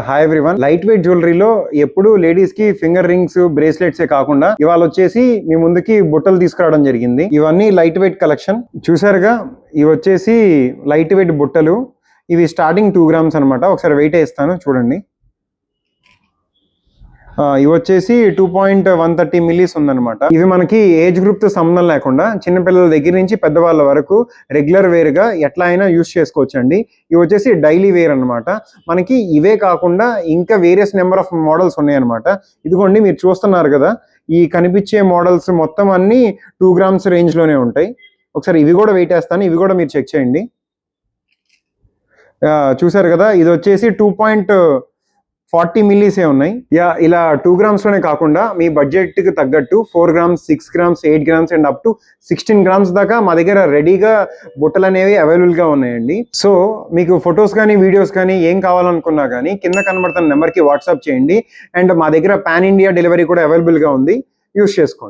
Hi everyone. Light weight జ్యువెలరీలో ఎప్పుడు ladies కి finger rings, bracelets కాకుండా ఇవాళ వచ్చేసి మీ ముందుకి బుట్టలు తీసుకురావడం జరిగింది. ఇవన్నీ లైట్ వెయిట్ కలెక్షన్ చూసారుగా. ఇవి వచ్చేసి లైట్ వెయిట్ బుట్టలు. ఇవి స్టార్టింగ్ 2 grams అనమాట. ఒకసారి వెయిట్ వేస్తాను చూడండి. ఇవి వచ్చేసి 2.130 మిల్లీస్ ఉందన్నమాట. ఇవి మనకి ఏజ్ గ్రూప్ తో సంబంధం లేకుండా చిన్నపిల్లల దగ్గర నుంచి పెద్దవాళ్ళ వరకు రెగ్యులర్ వేర్ గా ఎట్లా అయినా యూజ్ చేసుకోవచ్చు అండి. ఇవి వచ్చేసి డైలీ వేర్ అనమాట. మనకి ఇవే కాకుండా ఇంకా వేరియస్ నెంబర్ ఆఫ్ మోడల్స్ ఉన్నాయి అనమాట. ఇదిగోండి మీరు చూస్తున్నారు కదా, ఈ కనిపించే మోడల్స్ మొత్తం అన్ని 2 grams రేంజ్ లోనే ఉంటాయి. ఒకసారి ఇవి కూడా వెయిట్ వేస్తాను, ఇవి కూడా మీరు చెక్ చేయండి. చూసారు కదా, ఇది వచ్చేసి 2.40 మిల్లీసే ఉన్నాయి. ఇలా 2 grams లోనే కాకుండా మీ బడ్జెట్ కి తగ్గట్టు 4 grams, 6 grams, 8 grams and up to 16 grams దాకా మా దగ్గర రెడీగా బుట్టలు అనేవి అవైలబుల్ గా ఉన్నాయండి. సో మీకు ఫొటోస్ కానీ వీడియోస్ కానీ ఏం కావాలనుకున్నా కానీ కింద కనబడుతున్న నెంబర్కి వాట్సాప్ చేయండి. అండ్ మా దగ్గర పాన్ ఇండియా డెలివరీ కూడా అవైలబుల్ గా ఉంది, యూజ్ చేసుకోండి.